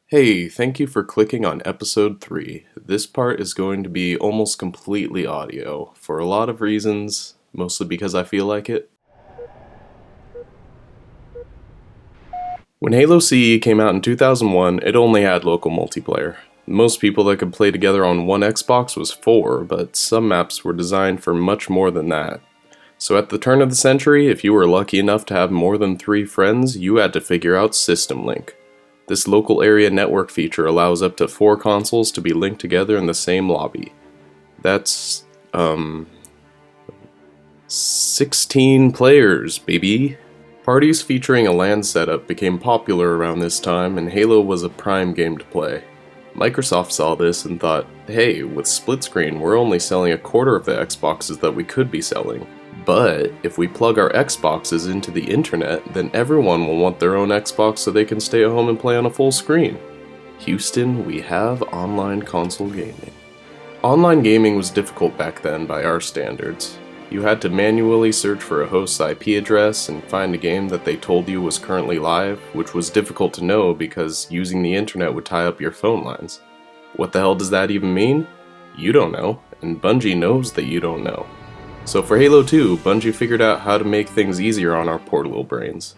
Hey, thank you for clicking on episode 3. This part is going to be almost completely audio, for a lot of reasons, mostly because I feel like it. When Halo CE came out in 2001, it only had local multiplayer. Most people that could play together on one Xbox was 4, but some maps were designed for much more than that. So at the turn of the century, if you were lucky enough to have more than 3 friends, you had to figure out System Link. This local area network feature allows up to 4 consoles to be linked together in the same lobby. That's, 16 players, baby! Parties featuring a LAN setup became popular around this time, and Halo was a prime game to play. Microsoft saw this and thought, hey, with split screen, we're only selling a quarter of the Xboxes that we could be selling. But if we plug our Xboxes into the internet, then everyone will want their own Xbox so they can stay at home and play on a full screen. Houston, we have online console gaming. Online gaming was difficult back then by our standards. You had to manually search for a host's IP address and find a game that they told you was currently live, which was difficult to know because using the internet would tie up your phone lines. What the hell does that even mean? You don't know, and Bungie knows that you don't know. So for Halo 2, Bungie figured out how to make things easier on our poor little brains.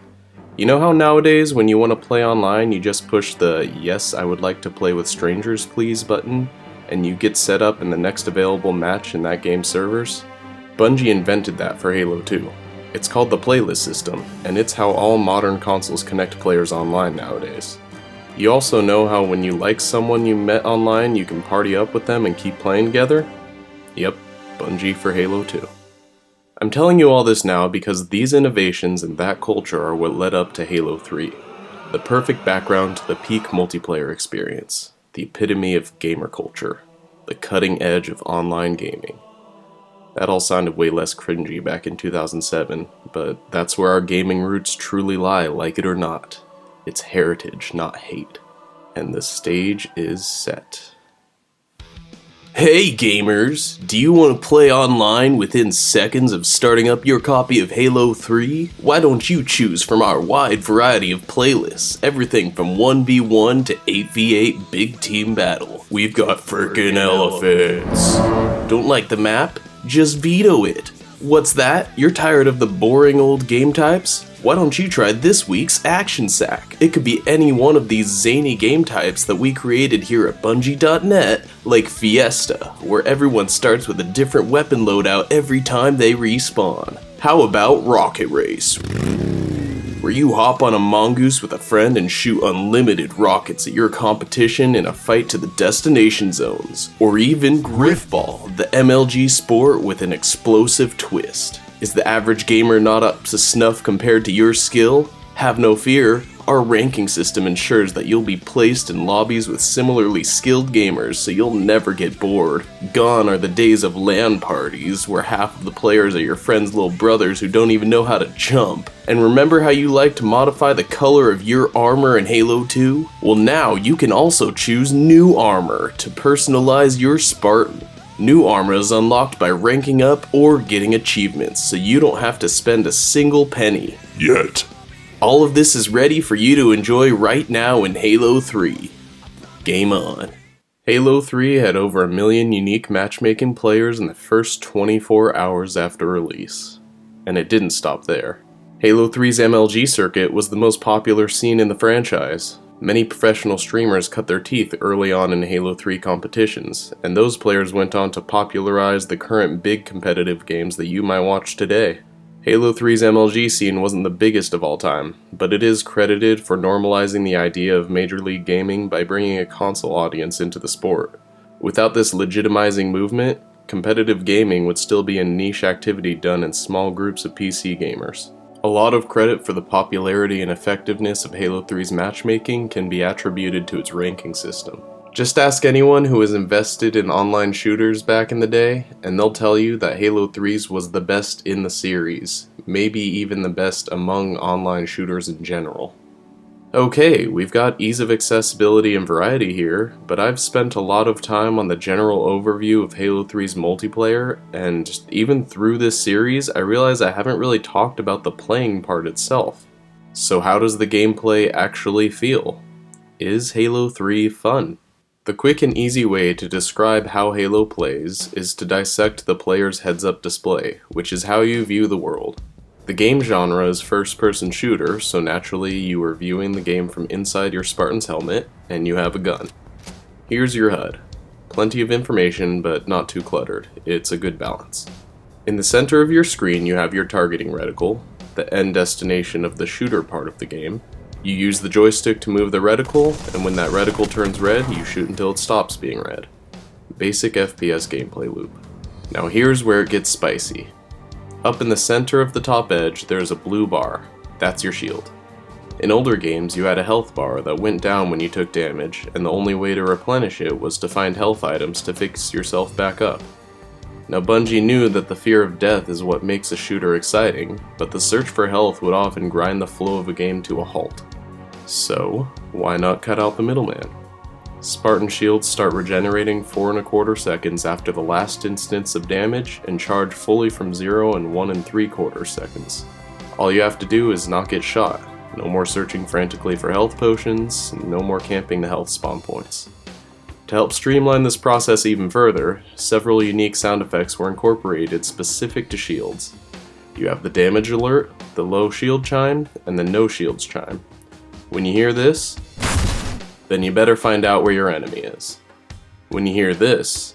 You know how nowadays when you want to play online you just push the "Yes, I would like to play with strangers please" button and you get set up in the next available match in that game's servers? Bungie invented that for Halo 2. It's called the playlist system, and it's how all modern consoles connect players online nowadays. You also know how when you like someone you met online you can party up with them and keep playing together? Yep, Bungie for Halo 2. I'm telling you all this now because these innovations and that culture are what led up to Halo 3. The perfect background to the peak multiplayer experience. The epitome of gamer culture. The cutting edge of online gaming. That all sounded way less cringy back in 2007, but that's where our gaming roots truly lie, like it or not. It's heritage, not hate. And the stage is set. Hey gamers! Do you want to play online within seconds of starting up your copy of Halo 3? Why don't you choose from our wide variety of playlists, everything from 1v1 to 8v8 big team battle. We've got frickin' elephants. Don't like the map? Just veto it. What's that? You're tired of the boring old game types? Why don't you try this week's Action Sack? It could be any one of these zany game types that we created here at Bungie.net, like Fiesta, where everyone starts with a different weapon loadout every time they respawn. How about Rocket Race, where you hop on a mongoose with a friend and shoot unlimited rockets at your competition in a fight to the destination zones. Or even Griffball, the MLG sport with an explosive twist. Is the average gamer not up to snuff compared to your skill? Have no fear, our ranking system ensures that you'll be placed in lobbies with similarly skilled gamers so you'll never get bored. Gone are the days of LAN parties where half of the players are your friend's little brothers who don't even know how to jump. And remember how you like to modify the color of your armor in Halo 2? Well, now you can also choose new armor to personalize your Spartan. New armor is unlocked by ranking up or getting achievements, so you don't have to spend a single penny. Yet. All of this is ready for you to enjoy right now in Halo 3. Game on. Halo 3 had over 1 million unique matchmaking players in the first 24 hours after release. And it didn't stop there. Halo 3's MLG circuit was the most popular scene in the franchise. Many professional streamers cut their teeth early on in Halo 3 competitions, and those players went on to popularize the current big competitive games that you might watch today. Halo 3's MLG scene wasn't the biggest of all time, but it is credited for normalizing the idea of Major League Gaming by bringing a console audience into the sport. Without this legitimizing movement, competitive gaming would still be a niche activity done in small groups of PC gamers. A lot of credit for the popularity and effectiveness of Halo 3's matchmaking can be attributed to its ranking system. Just ask anyone who was invested in online shooters back in the day, and they'll tell you that Halo 3's was the best in the series, maybe even the best among online shooters in general. Okay, we've got ease of accessibility and variety here, but I've spent a lot of time on the general overview of Halo 3's multiplayer, and even through this series, I realize I haven't really talked about the playing part itself. So how does the gameplay actually feel? Is Halo 3 fun? The quick and easy way to describe how Halo plays is to dissect the player's heads-up display, which is how you view the world. The game genre is first-person shooter, so naturally you are viewing the game from inside your Spartan's helmet, and you have a gun. Here's your HUD. Plenty of information, but not too cluttered. It's a good balance. In the center of your screen you have your targeting reticle, the end destination of the shooter part of the game. You use the joystick to move the reticle, and when that reticle turns red, you shoot until it stops being red. Basic FPS gameplay loop. Now here's where it gets spicy. Up in the center of the top edge, there's a blue bar. That's your shield. In older games, you had a health bar that went down when you took damage, and the only way to replenish it was to find health items to fix yourself back up. Now Bungie knew that the fear of death is what makes a shooter exciting, but the search for health would often grind the flow of a game to a halt. So, why not cut out the middleman? Spartan shields start regenerating 4¼ seconds after the last instance of damage and charge fully from 0 and 1¾ seconds. All you have to do is not get shot. No more searching frantically for health potions, no more camping the health spawn points. To help streamline this process even further, several unique sound effects were incorporated specific to shields. You have the damage alert, the low shield chime, and the no shields chime. When you hear this, then you better find out where your enemy is. When you hear this,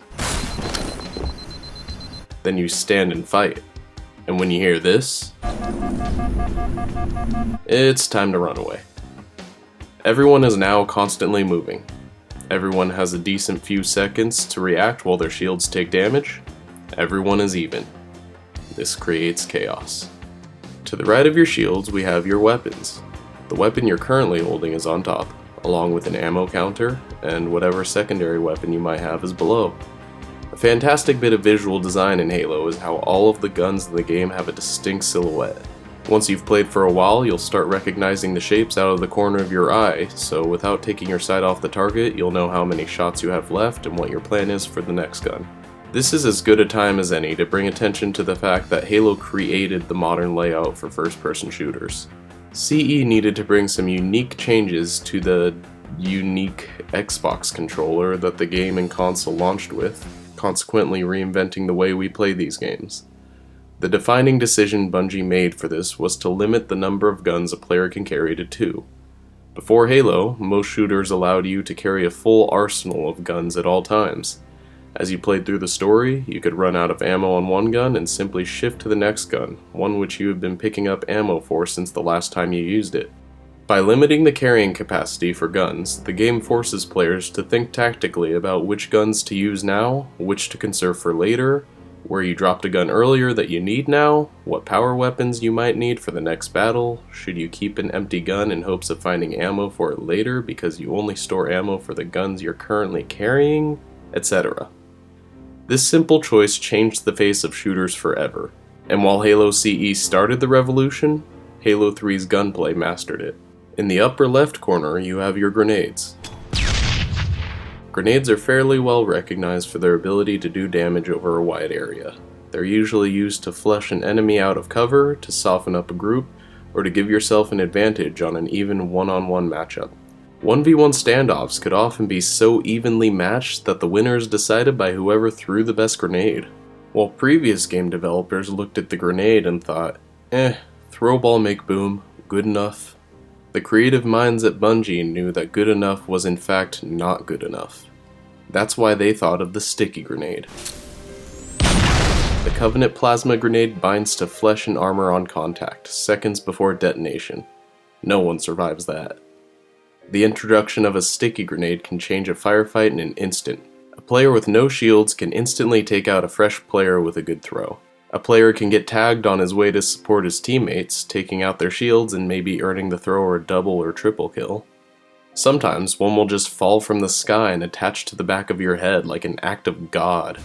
then you stand and fight. And when you hear this, it's time to run away. Everyone is now constantly moving. Everyone has a decent few seconds to react while their shields take damage. Everyone is even. This creates chaos. To the right of your shields, we have your weapons. The weapon you're currently holding is on top, along with an ammo counter, and whatever secondary weapon you might have is below. A fantastic bit of visual design in Halo is how all of the guns in the game have a distinct silhouette. Once you've played for a while, you'll start recognizing the shapes out of the corner of your eye, so without taking your sight off the target, you'll know how many shots you have left and what your plan is for the next gun. This is as good a time as any to bring attention to the fact that Halo created the modern layout for first-person shooters. CE needed to bring some unique changes to the unique Xbox controller that the game and console launched with, consequently reinventing the way we play these games. The defining decision Bungie made for this was to limit the number of guns a player can carry to 2. Before Halo, most shooters allowed you to carry a full arsenal of guns at all times. As you played through the story, you could run out of ammo on one gun and simply shift to the next gun, one which you have been picking up ammo for since the last time you used it. By limiting the carrying capacity for guns, the game forces players to think tactically about which guns to use now, which to conserve for later, where you dropped a gun earlier that you need now, what power weapons you might need for the next battle, should you keep an empty gun in hopes of finding ammo for it later because you only store ammo for the guns you're currently carrying, etc. This simple choice changed the face of shooters forever, and while Halo CE started the revolution, Halo 3's gunplay mastered it. In the upper left corner, you have your grenades. Grenades are fairly well recognized for their ability to do damage over a wide area. They're usually used to flush an enemy out of cover, to soften up a group, or to give yourself an advantage on an even one-on-one matchup. 1v1 standoffs could often be so evenly matched that the winner is decided by whoever threw the best grenade. While previous game developers looked at the grenade and thought, throw ball make boom, good enough. The creative minds at Bungie knew that good enough was in fact not good enough. That's why they thought of the sticky grenade. The Covenant plasma grenade binds to flesh and armor on contact, seconds before detonation. No one survives that. The introduction of a sticky grenade can change a firefight in an instant. A player with no shields can instantly take out a fresh player with a good throw. A player can get tagged on his way to support his teammates, taking out their shields and maybe earning the thrower a double or triple kill. Sometimes one will just fall from the sky and attach to the back of your head like an act of God.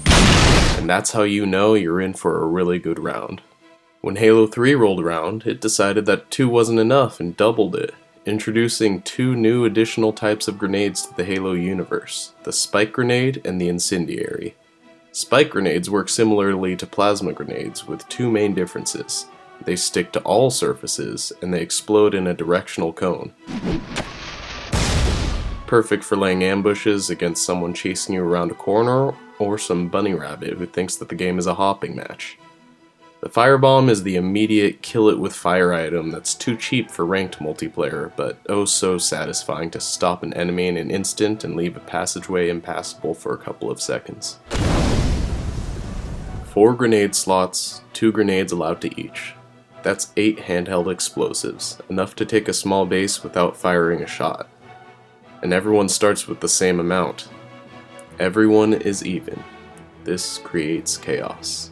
And that's how you know you're in for a really good round. When Halo 3 rolled around, it decided that 2 wasn't enough and doubled it, introducing 2 new additional types of grenades to the Halo universe, the spike grenade and the incendiary. Spike grenades work similarly to plasma grenades with 2 main differences. They stick to all surfaces and they explode in a directional cone. perfect for laying ambushes against someone chasing you around a corner, or some bunny rabbit who thinks that the game is a hopping match. The firebomb is the immediate kill-it-with-fire item that's too cheap for ranked multiplayer, but oh so satisfying to stop an enemy in an instant and leave a passageway impassable for a couple of seconds. 4 grenade slots, 2 grenades allowed to each. That's 8 handheld explosives, enough to take a small base without firing a shot. And everyone starts with the same amount. Everyone is even. This creates chaos.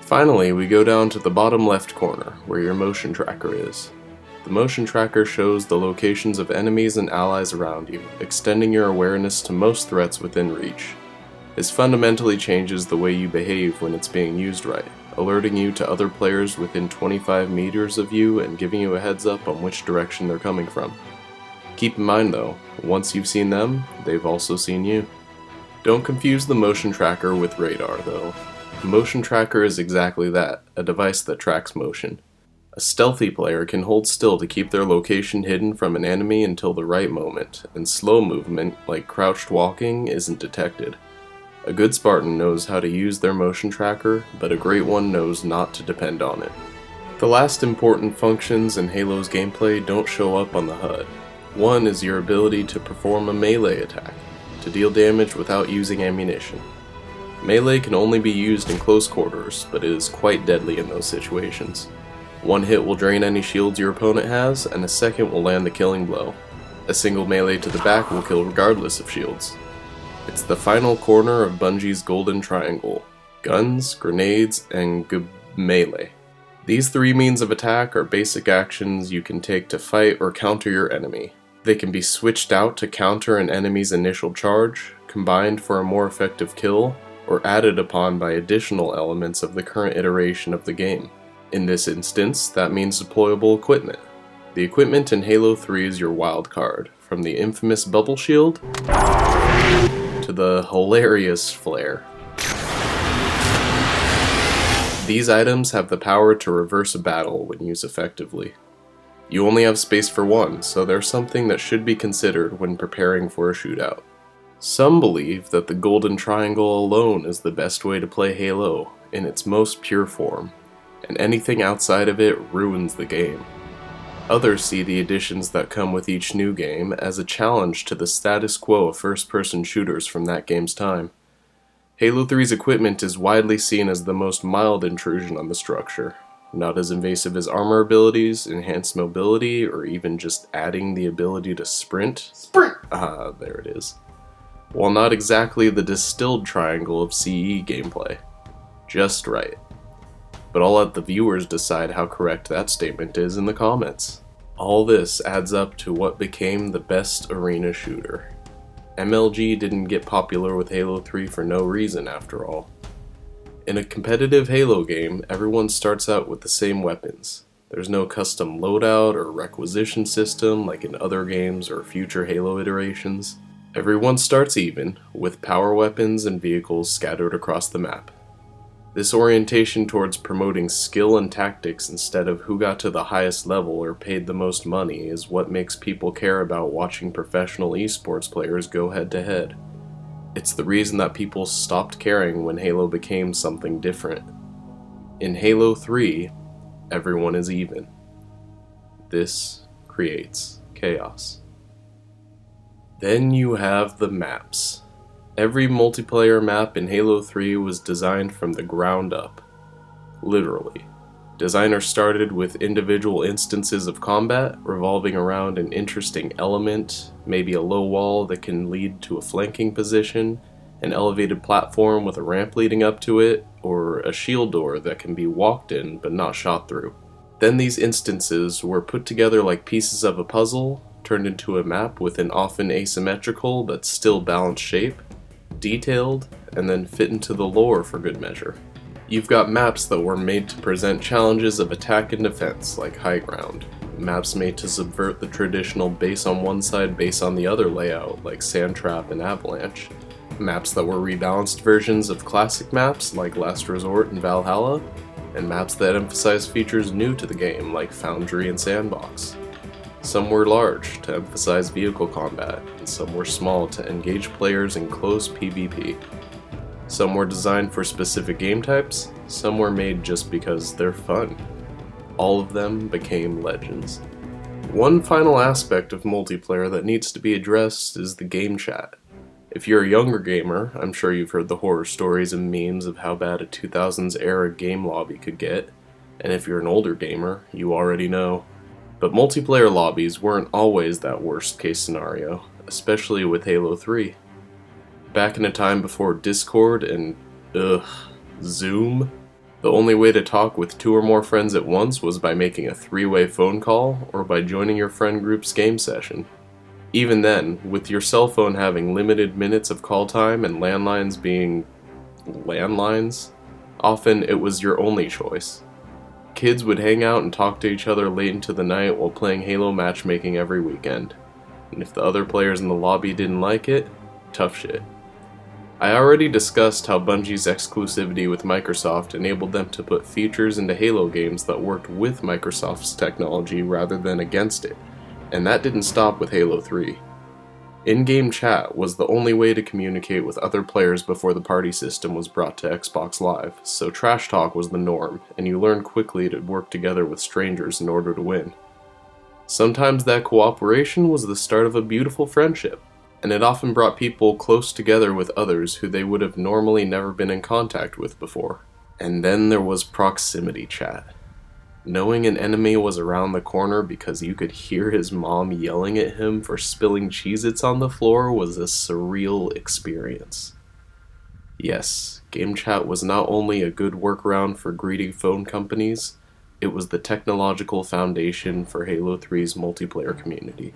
Finally, we go down to the bottom left corner, where your motion tracker is. The motion tracker shows the locations of enemies and allies around you, extending your awareness to most threats within reach. This fundamentally changes the way you behave when it's being used right, alerting you to other players within 25 meters of you and giving you a heads up on which direction they're coming from. Keep in mind though, once you've seen them, they've also seen you. Don't confuse the motion tracker with radar though. A motion tracker is exactly that, a device that tracks motion. A stealthy player can hold still to keep their location hidden from an enemy until the right moment, and slow movement, like crouched walking, isn't detected. A good Spartan knows how to use their motion tracker, but a great one knows not to depend on it. The last important functions in Halo's gameplay don't show up on the HUD. One is your ability to perform a melee attack, to deal damage without using ammunition. Melee can only be used in close quarters, but it is quite deadly in those situations. One hit will drain any shields your opponent has, and a second will land the killing blow. A single melee to the back will kill regardless of shields. It's the final corner of Bungie's golden triangle: guns, grenades, and melee. These 3 means of attack are basic actions you can take to fight or counter your enemy. They can be switched out to counter an enemy's initial charge, combined for a more effective kill, or added upon by additional elements of the current iteration of the game. In this instance, that means deployable equipment. The equipment in Halo 3 is your wild card, from the infamous bubble shield to the hilarious flare. These items have the power to reverse a battle when used effectively. You only have space for one, so they're something that should be considered when preparing for a shootout. Some believe that the Golden Triangle alone is the best way to play Halo, in its most pure form, and anything outside of it ruins the game. Others see the additions that come with each new game as a challenge to the status quo of first-person shooters from that game's time. Halo 3's equipment is widely seen as the most mild intrusion on the structure, not as invasive as armor abilities, enhanced mobility, or even just adding the ability to sprint. There it is. While not exactly the distilled triangle of CE gameplay. Just right. But I'll let the viewers decide how correct that statement is in the comments. All this adds up to what became the best arena shooter. MLG didn't get popular with Halo 3 for no reason after all. In a competitive Halo game, everyone starts out with the same weapons. There's no custom loadout or requisition system like in other games or future Halo iterations. Everyone starts even, with power weapons and vehicles scattered across the map. This orientation towards promoting skill and tactics instead of who got to the highest level or paid the most money is what makes people care about watching professional esports players go head to head. It's the reason that people stopped caring when Halo became something different. In Halo 3, everyone is even. This creates chaos. Then you have the maps. Every multiplayer map in Halo 3 was designed from the ground up. Literally. Designers started with individual instances of combat, revolving around an interesting element, maybe a low wall that can lead to a flanking position, an elevated platform with a ramp leading up to it, or a shield door that can be walked in but not shot through. Then these instances were put together like pieces of a puzzle, turned into a map with an often asymmetrical but still balanced shape, detailed, and then fit into the lore for good measure. You've got maps that were made to present challenges of attack and defense, like High Ground. Maps made to subvert the traditional base on one side, base on the other layout, like Sand Trap and Avalanche. Maps that were rebalanced versions of classic maps, like Last Resort and Valhalla, and maps that emphasize features new to the game, like Foundry and Sandbox. Some were large to emphasize vehicle combat, and some were small to engage players in close PvP. Some were designed for specific game types, some were made just because they're fun. All of them became legends. One final aspect of multiplayer that needs to be addressed is the game chat. If you're a younger gamer, I'm sure you've heard the horror stories and memes of how bad a 2000s era game lobby could get, and if you're an older gamer, you already know. But multiplayer lobbies weren't always that worst case scenario, especially with Halo 3. Back in a time before Discord and, Zoom, the only way to talk with 2 or more friends at once was by making a 3-way phone call or by joining your friend group's game session. Even then, with your cell phone having limited minutes of call time and landlines being landlines, often it was your only choice. Kids would hang out and talk to each other late into the night while playing Halo matchmaking every weekend. And if the other players in the lobby didn't like it, tough shit. I already discussed how Bungie's exclusivity with Microsoft enabled them to put features into Halo games that worked with Microsoft's technology rather than against it. And that didn't stop with Halo 3. In-game chat was the only way to communicate with other players before the party system was brought to Xbox Live, so trash talk was the norm, and you learned quickly to work together with strangers in order to win. Sometimes that cooperation was the start of a beautiful friendship, and it often brought people close together with others who they would have normally never been in contact with before. And then there was proximity chat. Knowing an enemy was around the corner because you could hear his mom yelling at him for spilling Cheez-Its on the floor was a surreal experience. Yes, game chat was not only a good workaround for greedy phone companies, it was the technological foundation for Halo 3's multiplayer community.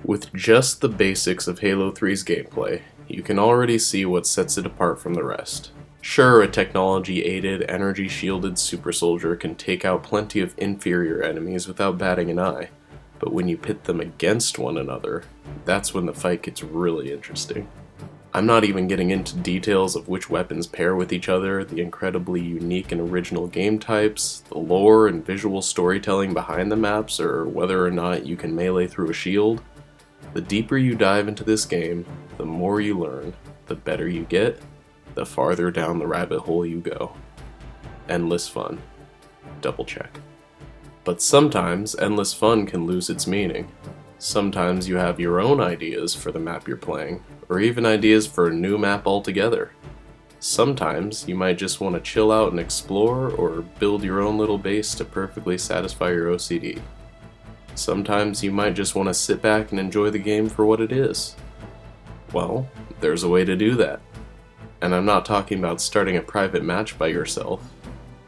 With just the basics of Halo 3's gameplay, you can already see what sets it apart from the rest. Sure, a technology-aided, energy-shielded super soldier can take out plenty of inferior enemies without batting an eye, but when you pit them against one another, that's when the fight gets really interesting. I'm not even getting into details of which weapons pair with each other, the incredibly unique and original game types, the lore and visual storytelling behind the maps, or whether or not you can melee through a shield. The deeper you dive into this game, the more you learn, the better you get, the farther down the rabbit hole you go. Endless fun. Double check. But sometimes endless fun can lose its meaning. Sometimes you have your own ideas for the map you're playing, or even ideas for a new map altogether. Sometimes you might just want to chill out and explore, or build your own little base to perfectly satisfy your OCD. Sometimes you might just want to sit back and enjoy the game for what it is. Well, there's a way to do that. And I'm not talking about starting a private match by yourself,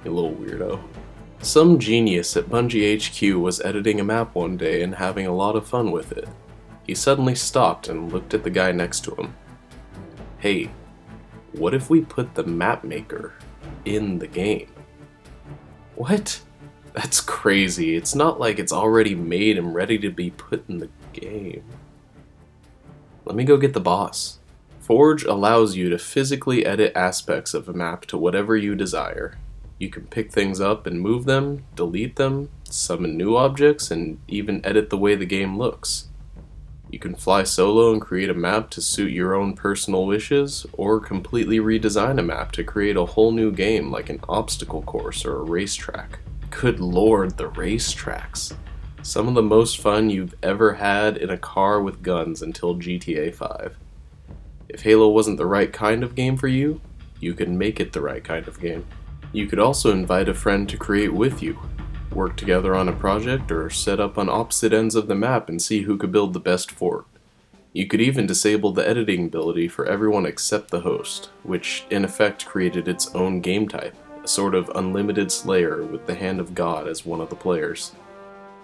you little weirdo. Some genius at Bungie HQ was editing a map one day and having a lot of fun with it. He suddenly stopped and looked at the guy next to him. Hey, what if we put the map maker in the game? What? That's crazy. It's not like it's already made and ready to be put in the game. Let me go get the boss. Forge allows you to physically edit aspects of a map to whatever you desire. You can pick things up and move them, delete them, summon new objects, and even edit the way the game looks. You can fly solo and create a map to suit your own personal wishes, or completely redesign a map to create a whole new game like an obstacle course or a racetrack. Good lord, the racetracks. Some of the most fun you've ever had in a car with guns until GTA 5. If Halo wasn't the right kind of game for you, you could make it the right kind of game. You could also invite a friend to create with you, work together on a project, or set up on opposite ends of the map and see who could build the best fort. You could even disable the editing ability for everyone except the host, which in effect created its own game type, a sort of unlimited Slayer with the Hand of God as one of the players.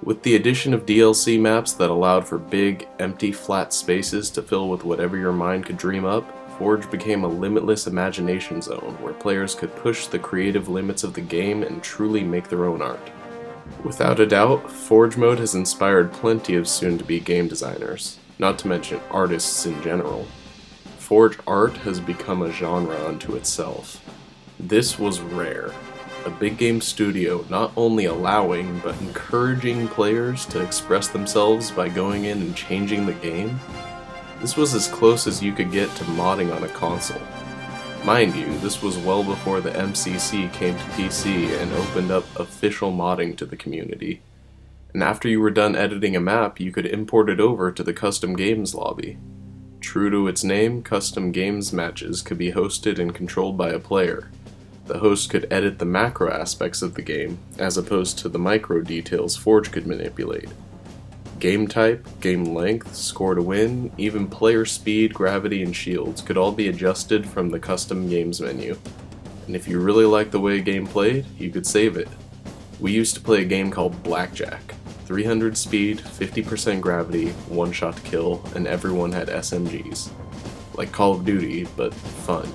With the addition of DLC maps that allowed for big, empty, flat spaces to fill with whatever your mind could dream up, Forge became a limitless imagination zone where players could push the creative limits of the game and truly make their own art. Without a doubt, Forge mode has inspired plenty of soon-to-be game designers, not to mention artists in general. Forge art has become a genre unto itself. This was rare. A big game studio not only allowing but encouraging players to express themselves by going in and changing the game. This was as close as you could get to modding on a console. Mind you, this was well before the MCC came to PC and opened up official modding to the community. And after you were done editing a map, you could import it over to the custom games lobby. True to its name, custom games matches could be hosted and controlled by a player. The host could edit the macro aspects of the game, as opposed to the micro details Forge could manipulate. Game type, game length, score to win, even player speed, gravity, and shields could all be adjusted from the custom games menu. And if you really liked the way a game played, you could save it. We used to play a game called Blackjack. 300 speed, 50% gravity, one shot to kill, and everyone had SMGs. Like Call of Duty, but fun.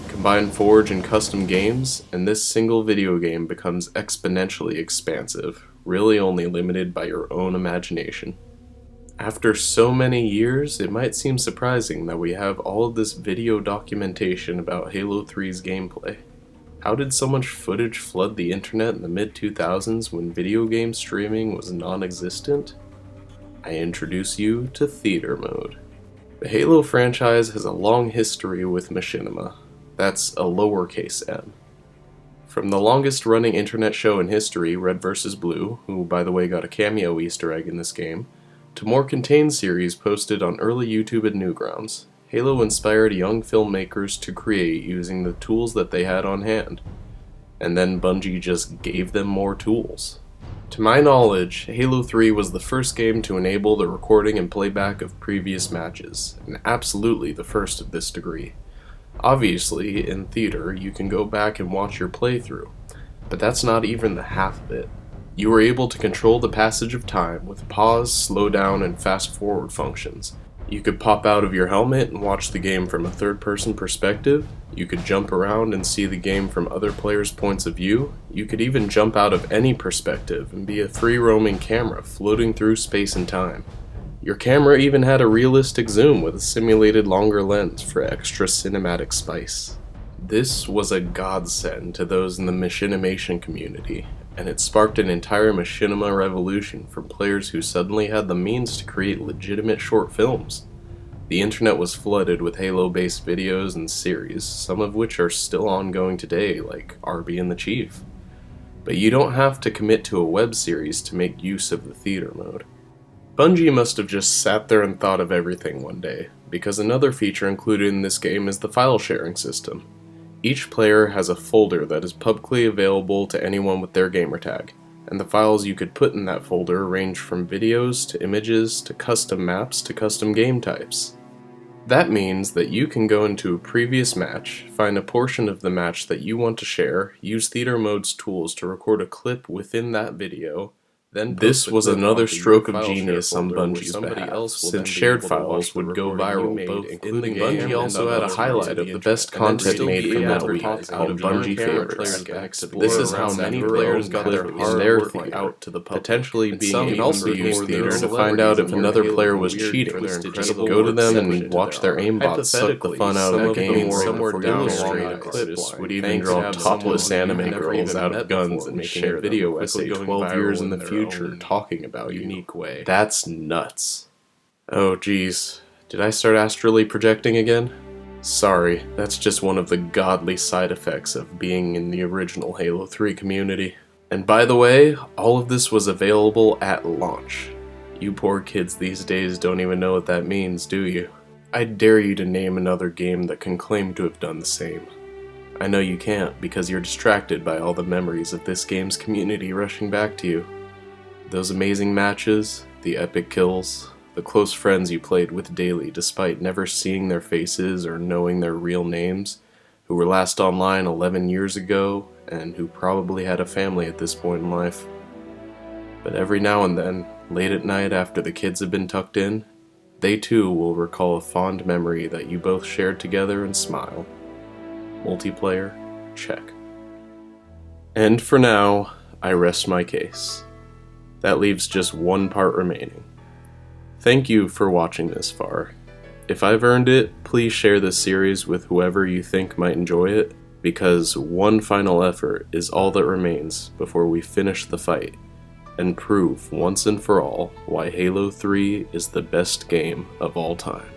Combine Forge and custom games, and this single video game becomes exponentially expansive, really only limited by your own imagination. After so many years, it might seem surprising that we have all of this video documentation about Halo 3's gameplay. How did so much footage flood the internet in the mid-2000s when video game streaming was non-existent? I introduce you to Theater Mode. The Halo franchise has a long history with machinima. That's a lowercase m. From the longest running internet show in history, Red vs. Blue, who by the way got a cameo Easter egg in this game, to more contained series posted on early YouTube and Newgrounds, Halo inspired young filmmakers to create using the tools that they had on hand. And then Bungie just gave them more tools. To my knowledge, Halo 3 was the first game to enable the recording and playback of previous matches, and absolutely the first of this degree. Obviously, in theater, you can go back and watch your playthrough, but that's not even the half of it. You were able to control the passage of time with pause, slow down, and fast forward functions. You could pop out of your helmet and watch the game from a third-person perspective. You could jump around and see the game from other players' points of view. You could even jump out of any perspective and be a free-roaming camera floating through space and time. Your camera even had a realistic zoom with a simulated longer lens for extra cinematic spice. This was a godsend to those in the machinimation community, and it sparked an entire machinima revolution from players who suddenly had the means to create legitimate short films. The internet was flooded with Halo-based videos and series, some of which are still ongoing today, like Arby and the Chief. But you don't have to commit to a web series to make use of the theater mode. Bungie must have just sat there and thought of everything one day, because another feature included in this game is the file sharing system. Each player has a folder that is publicly available to anyone with their gamertag, and the files you could put in that folder range from videos to images to custom maps to custom game types. That means that you can go into a previous match, find a portion of the match that you want to share, use Theater Mode's tools to record a clip within that video. This was another stroke of genius on Bungie's behalf, since shared files would go viral, both including Bungie also had a highlight of the best content made from that week out of Bungie favorites. This is how many players got their hard work out to the public, potentially being able to use Theater to find out if another player was cheating. Just go to them and watch their aimbots suck the fun out of the game, somewhere down along the clips would even draw topless anime girls out of guns and share a video essay 12 years in the future talking about unique way. That's nuts. Oh geez, did I start astrally projecting again? Sorry, that's just one of the godly side effects of being in the original Halo 3 community. And by the way, all of this was available at launch. You poor kids these days don't even know what that means, do you? I dare you to name another game that can claim to have done the same. I know you can't because you're distracted by all the memories of this game's community rushing back to you. Those amazing matches, the epic kills, the close friends you played with daily despite never seeing their faces or knowing their real names, who were last online 11 years ago and who probably had a family at this point in life. But every now and then, late at night after the kids have been tucked in, they too will recall a fond memory that you both shared together and smile. Multiplayer, check. And for now, I rest my case. That leaves just one part remaining. Thank you for watching this far. If I've earned it, please share this series with whoever you think might enjoy it, because one final effort is all that remains before we finish the fight and prove once and for all why Halo 3 is the best game of all time.